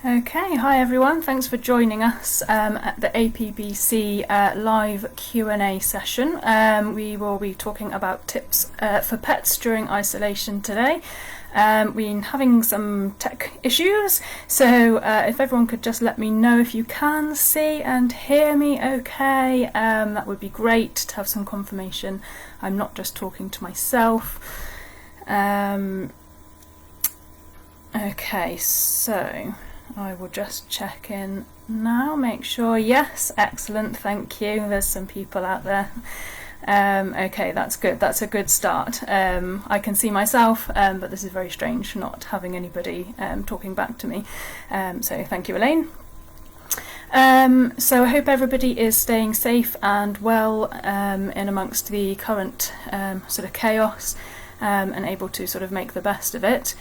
Okay, hi everyone, thanks for joining us at the APBC live Q&A session. We will be talking about tips for pets during isolation today. We've been having some tech issues, so if everyone could just let me know if you can see and hear me okay, that would be great to have some confirmation I'm not just talking to myself. Okay, so I will just check in now, make sure, yes, excellent, thank you, there's some people out there. Okay, that's good, that's a good start. I can see myself, but this is very strange not having anybody talking back to me, so thank you, Elaine. So I hope everybody is staying safe and well in amongst the current sort of chaos and able to sort of make the best of it.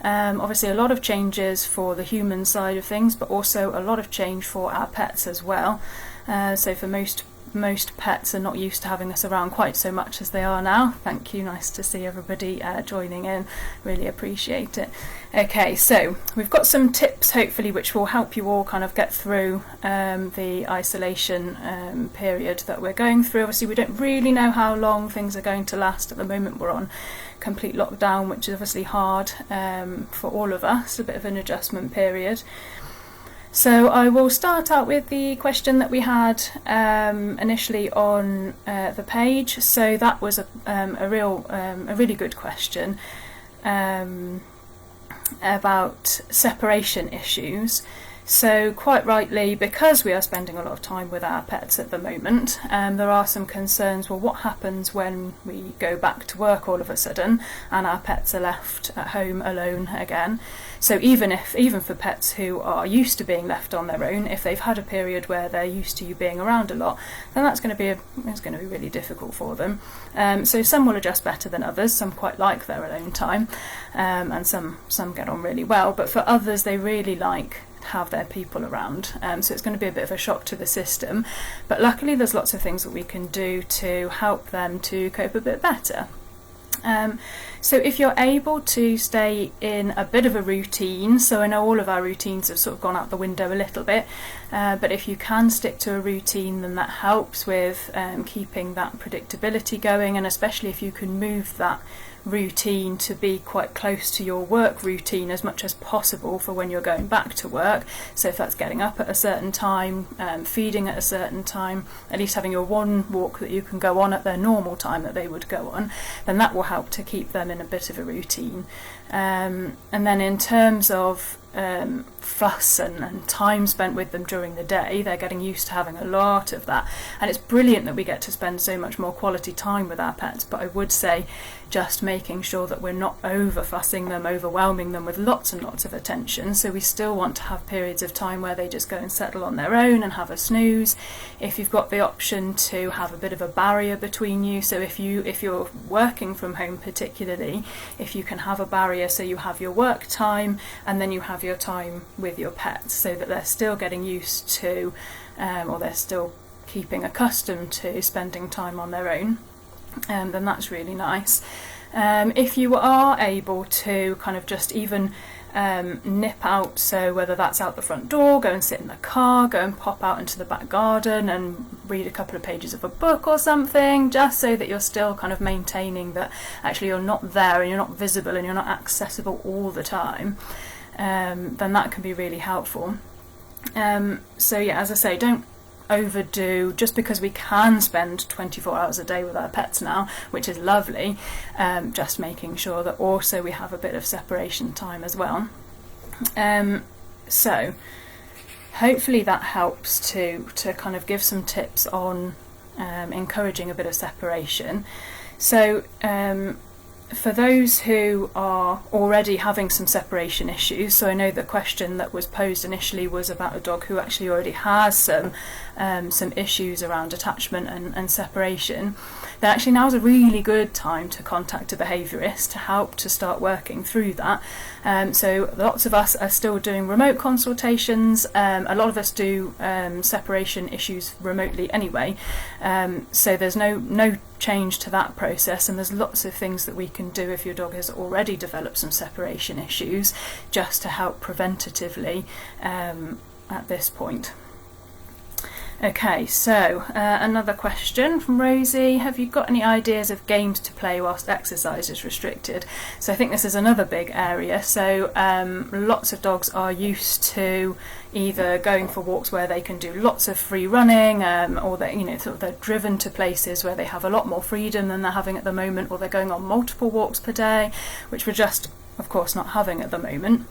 Obviously a lot of changes for the human side of things, but also a lot of change for our pets as well. So for most pets are not used to having us around quite so much as they are now. Thank you, nice to see everybody joining in, really appreciate it. Okay, so we've got some tips hopefully which will help you all kind of get through the isolation period that we're going through. Obviously we don't really know how long things are going to last. At the moment we're on complete lockdown, which is obviously hard for all of us, a bit of an adjustment period. So I will start out with the question that we had initially on the page. So that was a really good question about separation issues. So quite rightly, because we are spending a lot of time with our pets at the moment, there are some concerns. Well, what happens when we go back to work all of a sudden and our pets are left at home alone again? So even for pets who are used to being left on their own, if they've had a period where they're used to you being around a lot, then that's going to be really difficult for them. So some will adjust better than others. Some quite like their alone time, and some get on really well. But for others, they really like have their people around, so it's going to be a bit of a shock to the system, but luckily there's lots of things that we can do to help them to cope a bit better. So if you're able to stay in a bit of a routine, so I know all of our routines have sort of gone out the window a little bit, but if you can stick to a routine, then that helps with keeping that predictability going, and especially if you can move that routine to be quite close to your work routine as much as possible for when you're going back to work. So if that's getting up at a certain time, feeding at a certain time, at least having your one walk that you can go on at their normal time that they would go on, then that will help to keep them in a bit of a routine. And then in terms of fuss and time spent with them during the day, they're getting used to having a lot of that, and it's brilliant that we get to spend so much more quality time with our pets, but I would say just making sure that we're not over fussing them, overwhelming them with lots and lots of attention. So we still want to have periods of time where they just go and settle on their own and have a snooze. If you've got the option to have a bit of a barrier between you, so if you're working from home particularly, if you can have a barrier so you have your work time and then you have your time with your pets, so that they're still getting used to or they're still keeping accustomed to spending time on their own, then that's really nice. If you are able to kind of just even nip out, so whether that's out the front door, go and sit in the car, go and pop out into the back garden and read a couple of pages of a book or something, just so that you're still kind of maintaining that actually you're not there and you're not visible and you're not accessible all the time, then that can be really helpful. So yeah, as I say, don't overdo, just because we can spend 24 hours a day with our pets now, which is lovely, just making sure that also we have a bit of separation time as well. So hopefully that helps to kind of give some tips on encouraging a bit of separation. So for those who are already having some separation issues, so I know the question that was posed initially was about a dog who actually already has some issues around attachment and separation, then actually now is a really good time to contact a behaviourist to help to start working through that. So lots of us are still doing remote consultations. A lot of us do separation issues remotely anyway, so there's no change to that process, and there's lots of things that we can do if your dog has already developed some separation issues, just to help preventatively at this point. Okay, so another question from Rosie: have you got any ideas of games to play whilst exercise is restricted? So I think this is another big area. So lots of dogs are used to either going for walks where they can do lots of free running, or they, sort of they're driven to places where they have a lot more freedom than they're having at the moment, or they're going on multiple walks per day, which we're just, of course, not having at the moment.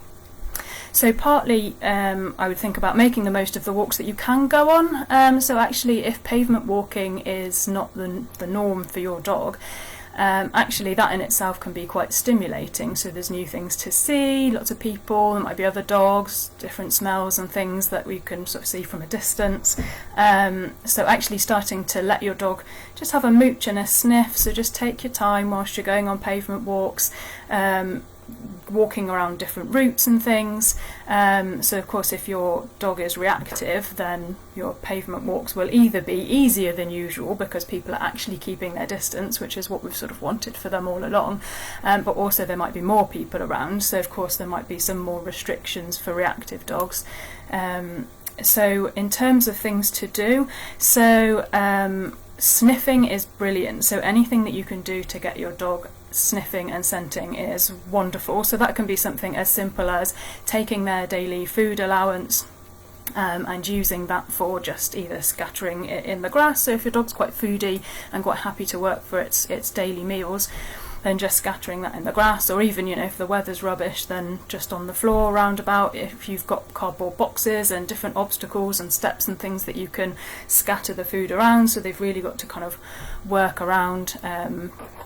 So partly I would think about making the most of the walks that you can go on. So actually, if pavement walking is not the norm for your dog, actually that in itself can be quite stimulating. So there's new things to see, lots of people, there might be other dogs, different smells and things that we can sort of see from a distance. So actually starting to let your dog just have a mooch and a sniff, so just take your time whilst you're going on pavement walks, walking around different routes and things. So of course, if your dog is reactive, then your pavement walks will either be easier than usual because people are actually keeping their distance, which is what we've sort of wanted for them all along, but also there might be more people around, so of course there might be some more restrictions for reactive dogs. So in terms of things to do, so sniffing is brilliant. So anything that you can do to get your dog sniffing and scenting is wonderful. So that can be something as simple as taking their daily food allowance and using that for just either scattering it in the grass. So if your dog's quite foodie and quite happy to work for its daily meals, then just scattering that in the grass, or even, if the weather's rubbish, then just on the floor roundabout. If you've got cardboard boxes and different obstacles and steps and things that you can scatter the food around, so they've really got to kind of work around,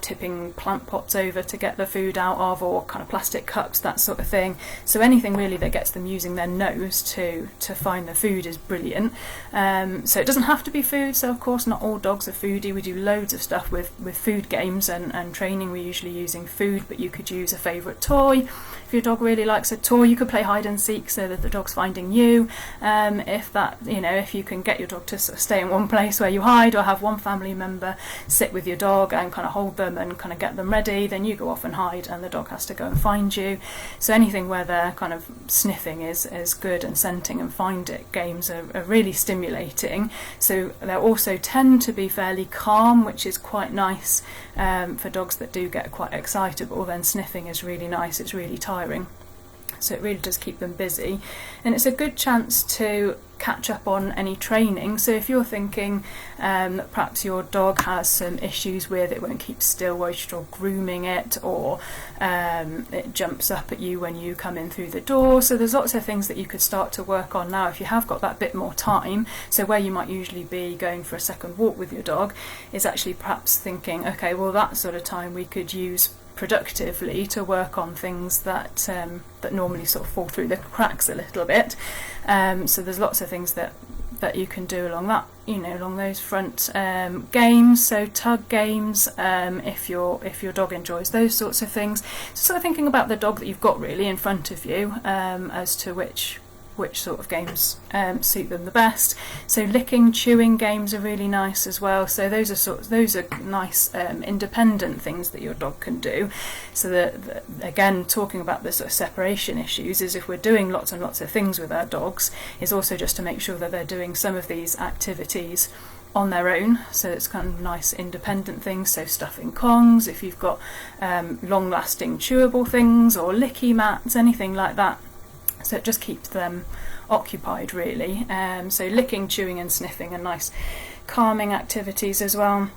tipping plant pots over to get the food out of, or kind of plastic cups, that sort of thing. So anything really that gets them using their nose to find the food is brilliant. So it doesn't have to be food, so of course not all dogs are foodie. We do loads of stuff with food games and training. We're usually using food, but you could use a favourite toy. If your dog really likes a toy, you could play hide and seek so that the dog's finding you. If you can get your dog to sort of stay in one place where you hide, or have one family member sit with your dog and kind of hold them and kind of get them ready, then you go off and hide and the dog has to go and find you. So anything where they're kind of sniffing is good, and scenting and find it games are really stimulating. So they also tend to be fairly calm, which is quite nice for dogs that do get quite excitable. Then sniffing is really nice, it's really tiring. So it really does keep them busy, and it's a good chance to catch up on any training. So if you're thinking that perhaps your dog has some issues with it won't keep still whilst you're grooming it, or it jumps up at you when you come in through the door, so there's lots of things that you could start to work on now if you have got that bit more time. So where you might usually be going for a second walk with your dog is actually perhaps thinking, okay, well that sort of time we could use productively to work on things that normally sort of fall through the cracks a little bit. So there's lots of things that you can do along that, along those front. Games, so tug games, if your dog enjoys those sorts of things. So sort of thinking about the dog that you've got really in front of you, as to which sort of games suit them the best. So licking, chewing games are really nice as well. So those are nice independent things that your dog can do. So that again, talking about the sort of separation issues, is if we're doing lots and lots of things with our dogs, is also just to make sure that they're doing some of these activities on their own. So it's kind of nice independent things, so stuffing Kongs, if you've got long lasting chewable things, or licky mats, anything like that. So it just keeps them occupied really. So licking, chewing and sniffing are nice calming activities as well.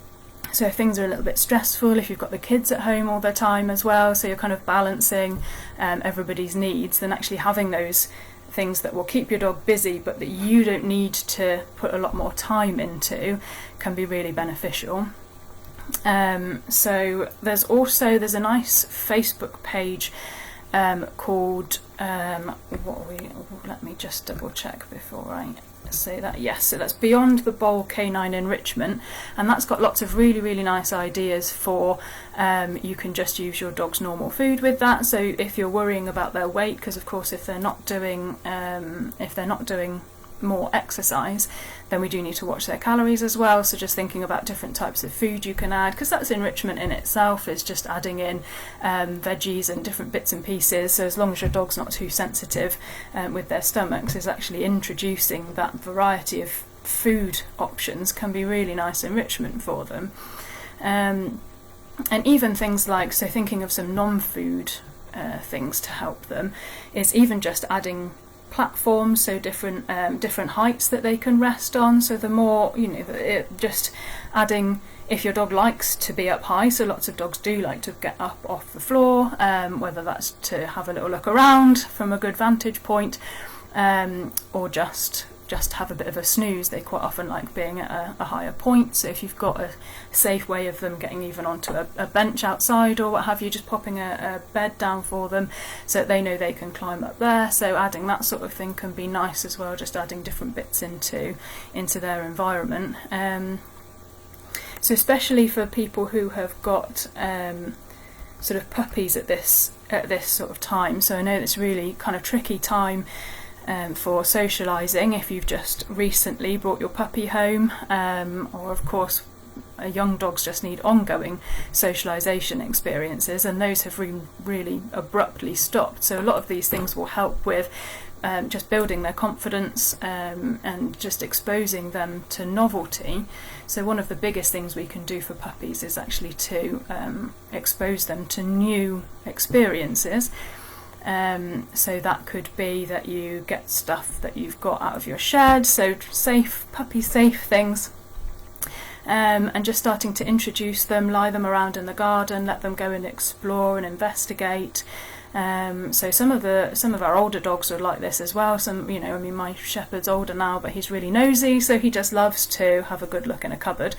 So if things are a little bit stressful, if you've got the kids at home all the time as well, so you're kind of balancing everybody's needs, then actually having those things that will keep your dog busy but that you don't need to put a lot more time into can be really beneficial. So there's a nice Facebook page called let me just double check before I say that. Yes, so that's Beyond the Bowl Canine Enrichment, and that's got lots of really nice ideas for you can just use your dog's normal food with that. So if you're worrying about their weight, because of course if they're not doing more exercise, then we do need to watch their calories as well. So just thinking about different types of food you can add, because that's enrichment in itself, is just adding in veggies and different bits and pieces. So as long as your dog's not too sensitive with their stomachs, is actually introducing that variety of food options can be really nice enrichment for them. And even things like, so thinking of some non-food things to help them, is even just adding platforms, so different heights that they can rest on. So the more, just adding, if your dog likes to be up high, so lots of dogs do like to get up off the floor, whether that's to have a little look around from a good vantage point, or just have a bit of a snooze. They quite often like being at a higher point. So if you've got a safe way of them getting even onto a bench outside or what have you, just popping a bed down for them so that they know they can climb up there. So adding that sort of thing can be nice as well, just adding different bits into their environment. So especially for people who have got sort of puppies at this sort of time, so I know it's really kind of tricky time for socialising if you've just recently brought your puppy home, or of course young dogs just need ongoing socialisation experiences, and those have really abruptly stopped. So a lot of these things will help with just building their confidence and just exposing them to novelty. So one of the biggest things we can do for puppies is actually to expose them to new experiences. So that could be that you get stuff that you've got out of your shed, so puppy safe things, and just starting to introduce them, lie them around in the garden, let them go and explore and investigate. So some of our older dogs are like this as well. My shepherd's older now, but he's really nosy, so he just loves to have a good look in a cupboard.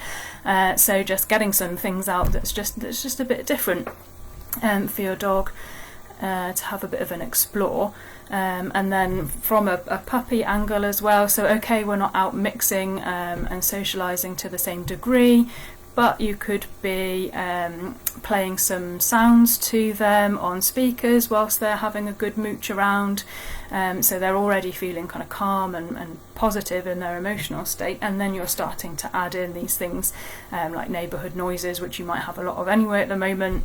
So just getting some things out that's just a bit different for your dog. To have a bit of an explore, and then from a puppy angle as well. So okay, we're not out mixing and socialising to the same degree, but you could be playing some sounds to them on speakers whilst they're having a good mooch around, so they're already feeling kind of calm and positive in their emotional state, and then you're starting to add in these things like neighbourhood noises, which you might have a lot of anyway at the moment,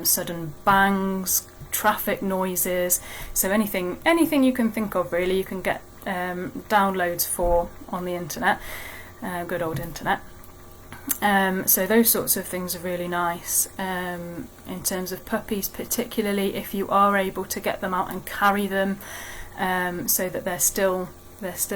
sudden bangs, traffic noises, so anything you can think of really, you can get downloads for on the internet, good old internet. So those sorts of things are really nice. In terms of puppies particularly, if you are able to get them out and carry them, so that they're still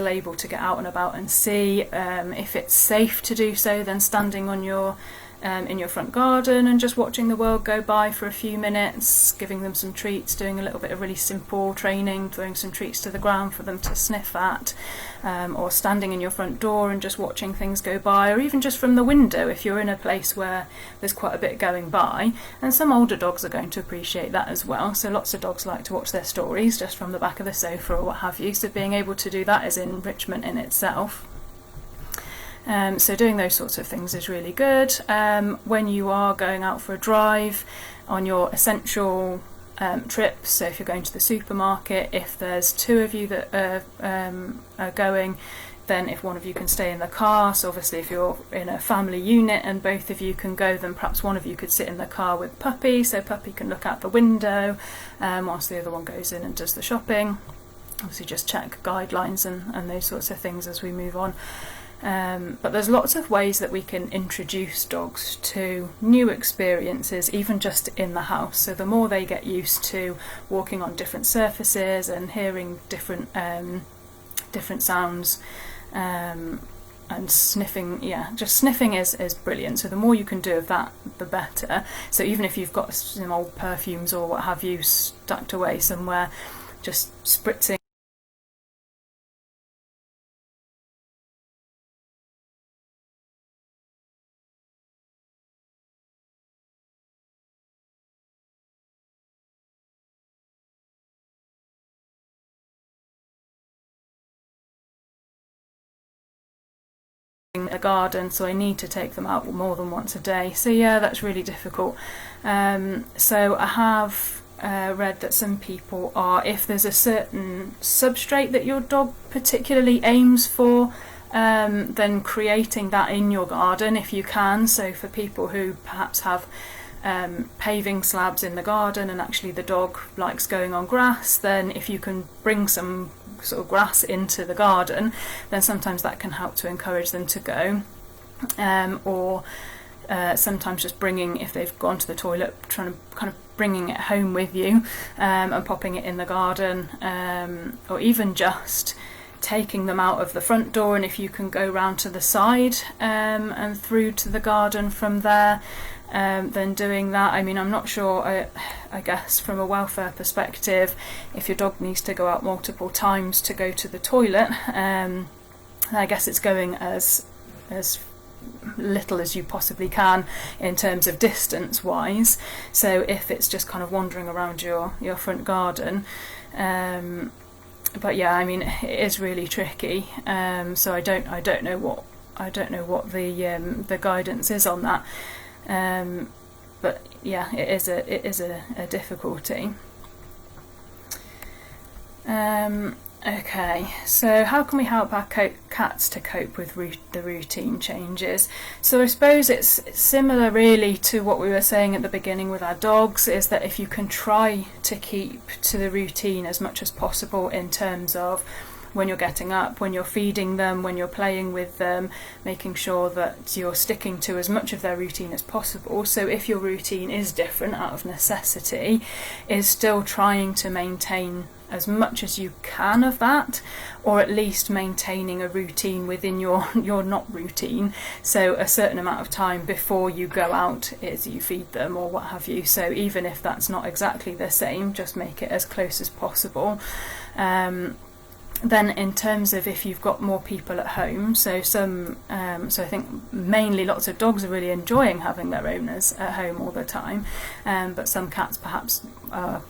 able to get out and about and see, if it's safe to do so, then standing on your in your front garden and just watching the world go by for a few minutes, giving them some treats, doing a little bit of really simple training, throwing some treats to the ground for them to sniff at, or standing in your front door and just watching things go by, or even just from the window if you're in a place where there's quite a bit going by. And some older dogs are going to appreciate that as well, so lots of dogs like to watch their stories just from the back of the sofa or what have you, so being able to do that is enrichment in itself. So doing those sorts of things is really good. When you are going out for a drive on your essential trips, so if you're going to the supermarket, if there's two of you that are going, then if one of you can stay in the car, so obviously if you're in a family unit and both of you can go, then perhaps one of you could sit in the car with Puppy, so Puppy can look out the window whilst the other one goes in and does the shopping. Obviously just check guidelines and those sorts of things as we move on. But there's lots of ways that we can introduce dogs to new experiences, even just in the house. So the more they get used to walking on different surfaces and hearing different sounds, and sniffing, just sniffing is brilliant. So the more you can do of that, the better. So even if you've got some old perfumes or what have you stacked away somewhere, just spritzing the garden, so I need to take them out more than once a day. So yeah, that's really difficult. So I have read that some people are, if there's a certain substrate that your dog particularly aims for, then creating that in your garden if you can. So for people who perhaps have paving slabs in the garden and actually the dog likes going on grass, then if you can bring some sort of grass into the garden, then sometimes that can help to encourage them to go. Or sometimes just bringing, if they've gone to the toilet, trying to kind of bringing it home with you and popping it in the garden, or even just taking them out of the front door, and if you can go round to the side and through to the garden from there, then doing that. I mean, I'm not sure, I guess from a welfare perspective, if your dog needs to go out multiple times to go to the toilet, I guess it's going as little as you possibly can in terms of distance wise. So if it's just kind of wandering around your front garden, but yeah, I mean, it is really tricky. So I don't know what the guidance is on that. But yeah, it is a difficulty. Okay, so how can we help our cats to cope with the routine changes? So I suppose it's similar really to what we were saying at the beginning with our dogs, is that if you can try to keep to the routine as much as possible in terms of when you're getting up, when you're feeding them, when you're playing with them, making sure that you're sticking to as much of their routine as possible. So if your routine is different out of necessity, is still trying to maintain as much as you can of that, or at least maintaining a routine within your not routine. So a certain amount of time before you go out is you feed them or what have you. So even if that's not exactly the same, just make it as close as possible. Then in terms of if you've got more people at home, so I think mainly lots of dogs are really enjoying having their owners at home all the time, but some cats perhaps are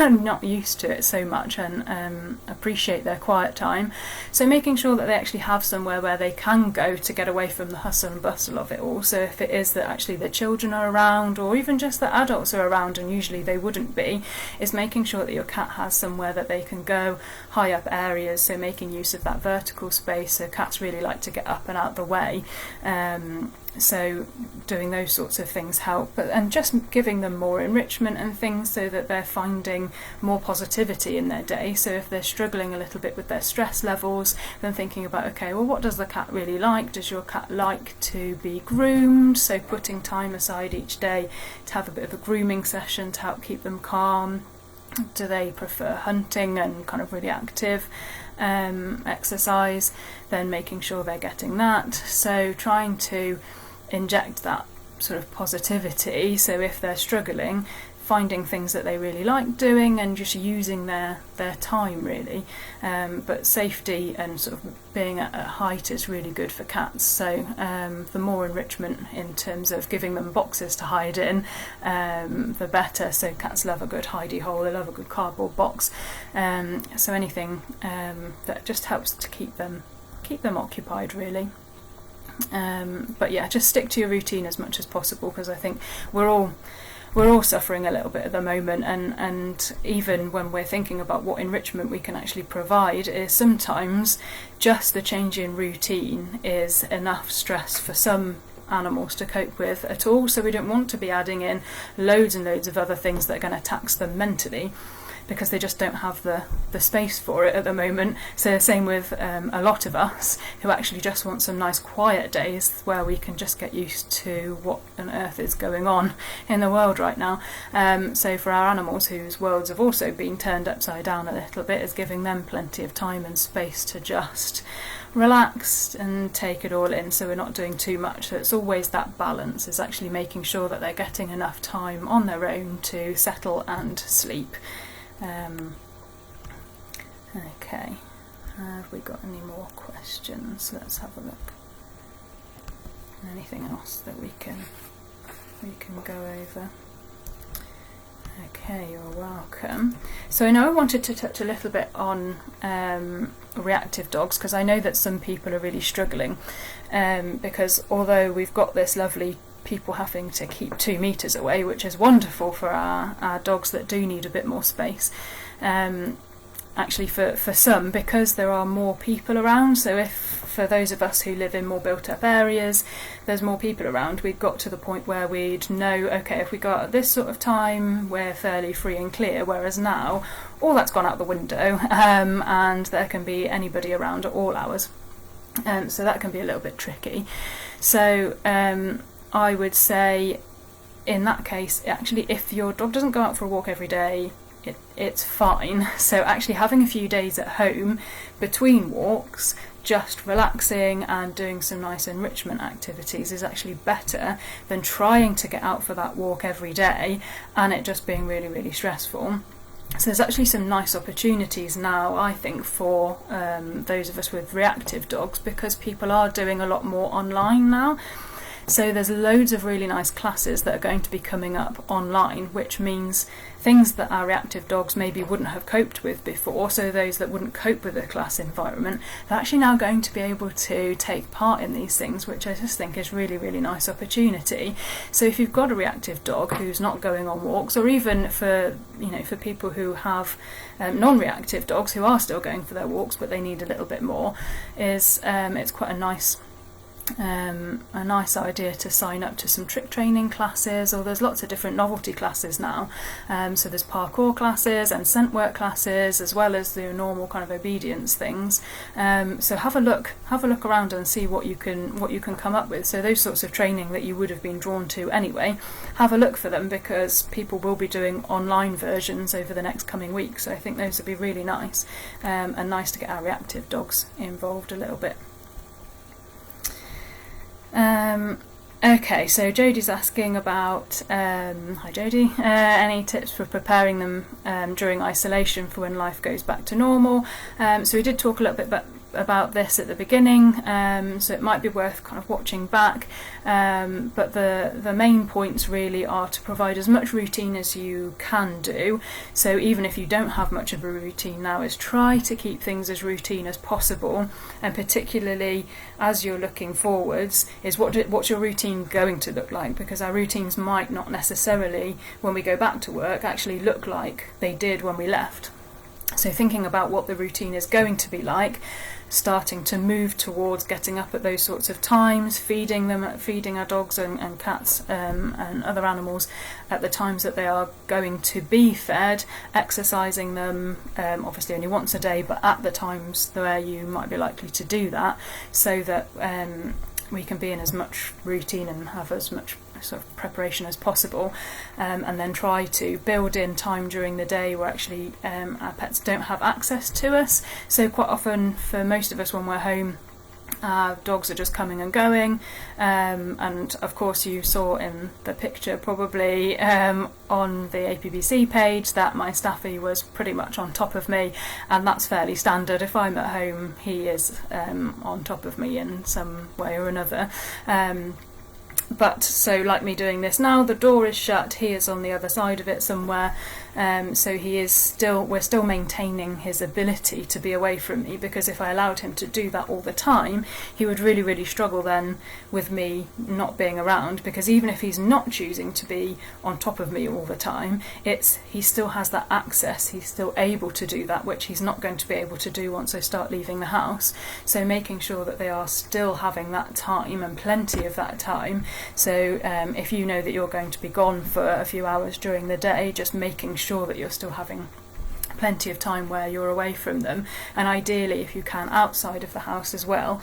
not used to it so much and appreciate their quiet time. So making sure that they actually have somewhere where they can go to get away from the hustle and bustle of it all. So if it is that actually the children are around, or even just the adults are around, and usually they wouldn't be, is making sure that your cat has somewhere that they can go, high up areas. So making use of that vertical space. So cats really like to get up and out the way. So doing those sorts of things help, and just giving them more enrichment and things so that they're finding more positivity in their day. So if they're struggling a little bit with their stress levels, then thinking about, okay, well, what does the cat really like? Does your cat like to be groomed? So putting time aside each day to have a bit of a grooming session to help keep them calm. Do they prefer hunting and kind of really active exercise? Then making sure they're getting that. So trying to inject that sort of positivity. So if they're struggling, finding things that they really like doing and just using their time really. But safety and sort of being at height is really good for cats. So the more enrichment in terms of giving them boxes to hide in, the better. So cats love a good hidey hole, they love a good cardboard box. So anything that just helps to keep them occupied really. But yeah, just stick to your routine as much as possible, because I think we're all suffering a little bit at the moment, and even when we're thinking about what enrichment we can actually provide, is sometimes just the change in routine is enough stress for some animals to cope with at all. So we don't want to be adding in loads and loads of other things that are going to tax them mentally, because they just don't have the space for it at the moment. So same with a lot of us who actually just want some nice quiet days where we can just get used to what on earth is going on in the world right now. So for our animals whose worlds have also been turned upside down a little bit, is giving them plenty of time and space to just relax and take it all in, so we're not doing too much. So it's always that balance, is actually making sure that they're getting enough time on their own to settle and sleep. Okay, have we got any more questions? Let's have a look. Anything else that we can go over? Okay, you're welcome. So I know I wanted to touch a little bit on reactive dogs, because I know that some people are really struggling, because although we've got this lovely people having to keep 2 metres away, which is wonderful for our dogs that do need a bit more space. Actually for some, because there are more people around. So if for those of us who live in more built up areas, there's more people around, we've got to the point where we'd know, okay, if we go out at this sort of time, we're fairly free and clear, whereas now all that's gone out the window, and there can be anybody around at all hours. So that can be a little bit tricky. So I would say in that case, actually, if your dog doesn't go out for a walk every day, it's fine. So actually having a few days at home between walks, just relaxing and doing some nice enrichment activities is actually better than trying to get out for that walk every day and it just being really, really stressful. So there's actually some nice opportunities now, I think, for those of us with reactive dogs, because people are doing a lot more online now. So there's loads of really nice classes that are going to be coming up online, which means things that our reactive dogs maybe wouldn't have coped with before, so those that wouldn't cope with a class environment, they're actually now going to be able to take part in these things, which I just think is really, really nice opportunity. So if you've got a reactive dog who's not going on walks, or even for people who have non-reactive dogs who are still going for their walks but they need a little bit more, it's quite a nice idea to sign up to some trick training classes, or there's lots of different novelty classes now. So there's parkour classes and scent work classes, as well as the normal kind of obedience things. So have a look around and see what you can come up with. So those sorts of training that you would have been drawn to anyway, have a look for them, because people will be doing online versions over the next coming weeks. So I think those would be really nice, and nice to get our reactive dogs involved a little bit. Okay, so Jodie's asking about, hi Jodie, any tips for preparing them during isolation for when life goes back to normal. So we did talk a little bit about this at the beginning, so it might be worth kind of watching back, but the main points really are to provide as much routine as you can do. So even if you don't have much of a routine now, is try to keep things as routine as possible, and particularly as you're looking forwards, is what's your routine going to look like, because our routines might not necessarily, when we go back to work, actually look like they did when we left. So thinking about what the routine is going to be like, starting to move towards getting up at those sorts of times, feeding our dogs and cats and other animals at the times that they are going to be fed, exercising them, obviously only once a day, but at the times where you might be likely to do that, so that we can be in as much routine and have as much sort of preparation as possible, and then try to build in time during the day where actually our pets don't have access to us. So quite often for most of us when we're home, our dogs are just coming and going, and of course you saw in the picture probably on the APBC page that my Staffy was pretty much on top of me, and that's fairly standard. If I'm at home, he is on top of me in some way or another. But so like me doing this now, the door is shut, he is on the other side of it somewhere, so we're still maintaining his ability to be away from me, because if I allowed him to do that all the time, he would really, really struggle then with me not being around, because even if he's not choosing to be on top of me all the time, he still has that access, he's still able to do that, which he's not going to be able to do once I start leaving the house. So making sure that they are still having that time, and plenty of that time. So if you know that you're going to be gone for a few hours during the day, just making sure that you're still having plenty of time where you're away from them, and ideally if you can outside of the house as well,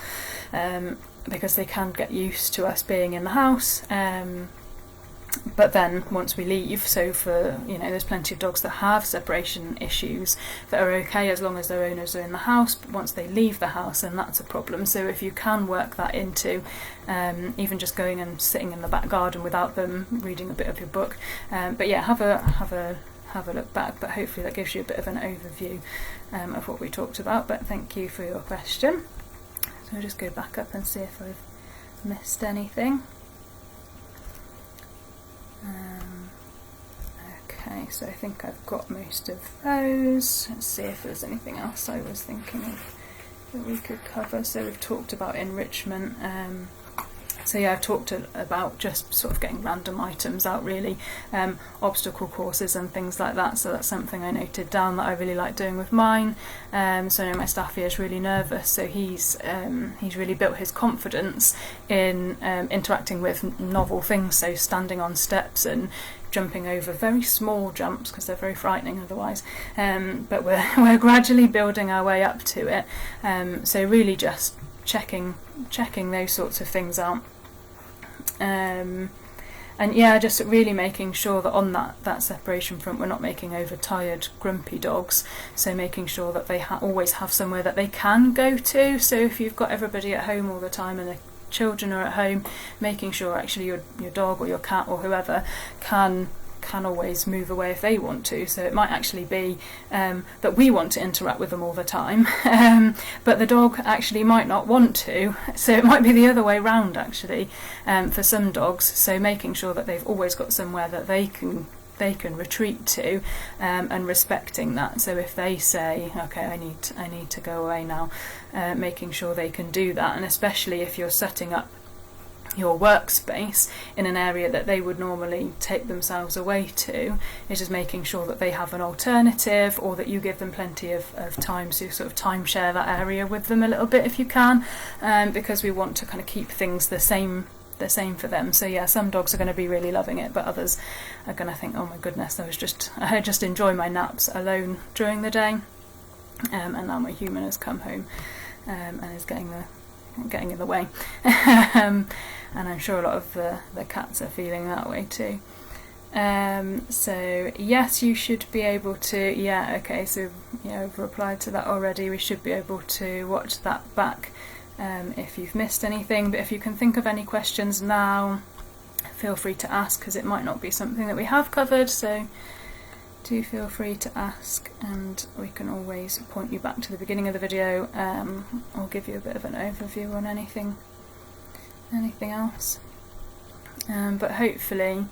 because they can get used to us being in the house. But then once we leave, so for, there's plenty of dogs that have separation issues that are okay as long as their owners are in the house, but once they leave the house, then that's a problem. So if you can work that into even just going and sitting in the back garden without them, reading a bit of your book, but yeah, have a look back, but hopefully that gives you a bit of an overview of what we talked about. But thank you for your question. So I'll just go back up and see if I've missed anything. Okay, so I think I've got most of those. Let's see if there's anything else I was thinking of that we could cover. So we've talked about enrichment. So yeah, I've talked about just sort of getting random items out, really, obstacle courses and things like that. So that's something I noted down that I really like doing with mine. So I know my staff here is really nervous, so he's really built his confidence in interacting with novel things. So standing on steps and jumping over very small jumps, because they're very frightening otherwise. But we're gradually building our way up to it. So really just checking those sorts of things out. And yeah, just really making sure that on that separation front we're not making overtired, grumpy dogs. So making sure that they always have somewhere that they can go to. So if you've got everybody at home all the time and the children are at home, making sure actually your dog or your cat or whoever can always move away if they want to. So it might actually be that we want to interact with them all the time, but the dog actually might not want to, so it might be the other way round actually, for some dogs. So making sure that they've always got somewhere that they can retreat to, and respecting that. So if they say, okay, I need to go away now, making sure they can do that. And especially if you're setting up your workspace in an area that they would normally take themselves away to, is just making sure that they have an alternative, or that you give them plenty of time to sort of timeshare that area with them a little bit if you can, because we want to kind of keep things the same for them. So yeah, some dogs are going to be really loving it, but others are going to think, oh my goodness, I just enjoy my naps alone during the day, and now my human has come home and is getting in the way. And I'm sure a lot of the cats are feeling that way too. So yes, you should be able to, yeah, okay, so yeah, I've replied to that already. We should be able to watch that back if you've missed anything. But if you can think of any questions now, feel free to ask, because it might not be something that we have covered, so do feel free to ask, and we can always point you back to the beginning of the video, or give you a bit of an overview on anything else. But hopefully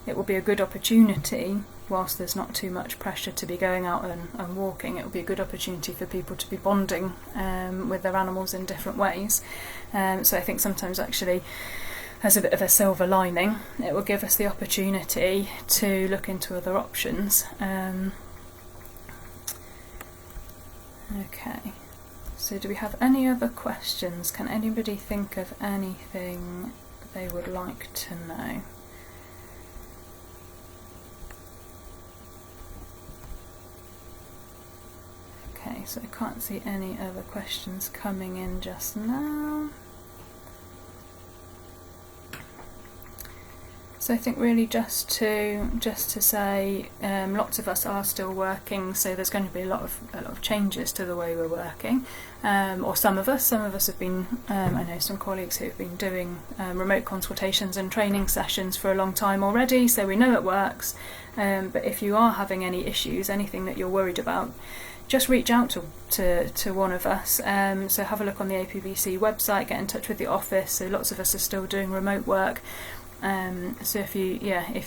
it will be a good opportunity, whilst there's not too much pressure to be going out and walking. It will be a good opportunity for people to be bonding with their animals in different ways. So I think sometimes actually, as a bit of a silver lining, it will give us the opportunity to look into other options. Okay, so do we have any other questions? Can anybody think of anything they would like to know? Okay, so I can't see any other questions coming in just now. So I think really just to say, lots of us are still working, so there's going to be a lot of changes to the way we're working. Or some of us have been, I know some colleagues who've been doing remote consultations and training sessions for a long time already, so we know it works. But if you are having any issues, anything that you're worried about, just reach out to one of us. So have a look on the APVC website, get in touch with the office. So lots of us are still doing remote work. So if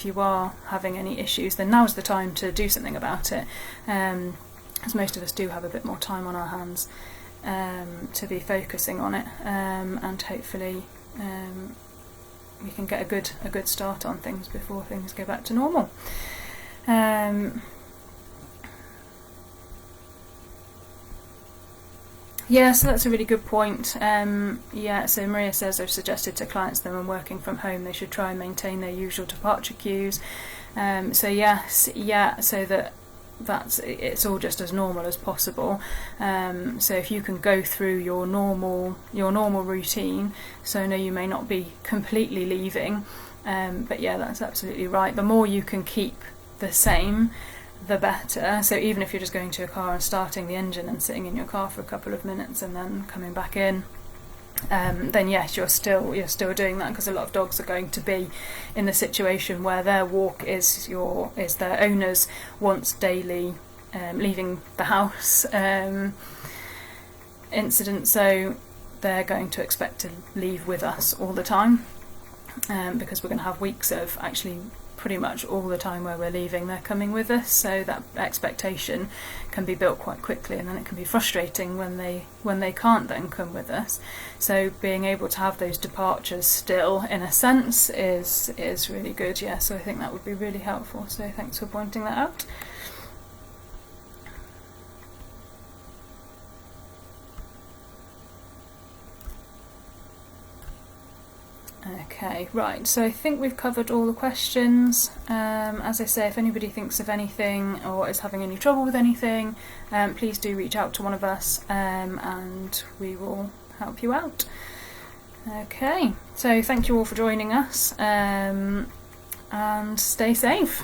you are having any issues, then now's the time to do something about it, as most of us do have a bit more time on our hands to be focusing on it, and hopefully we can get a good start on things before things go back to normal. Yeah, so that's a really good point. Yeah, so Maria says, I've suggested to clients that when working from home they should try and maintain their usual departure cues. So yes, yeah, so it's all just as normal as possible. So if you can go through your normal routine, so no, you may not be completely leaving, but yeah, that's absolutely right. The more you can keep the same, the better. So even if you're just going to your car and starting the engine and sitting in your car for a couple of minutes and then coming back in, then yes, you're still doing that, because a lot of dogs are going to be in the situation where their walk is their owner's once daily leaving the house incident. So they're going to expect to leave with us all the time, because we're going to have weeks of actually pretty much all the time where we're leaving they're coming with us, so that expectation can be built quite quickly, and then it can be frustrating when they can't then come with us. So being able to have those departures still, in a sense, is really good. Yeah, so I think that would be really helpful, so thanks for pointing that out. Okay, right, so I think we've covered all the questions. As I say, if anybody thinks of anything or is having any trouble with anything, please do reach out to one of us, and we will help you out. Okay, so thank you all for joining us, and stay safe.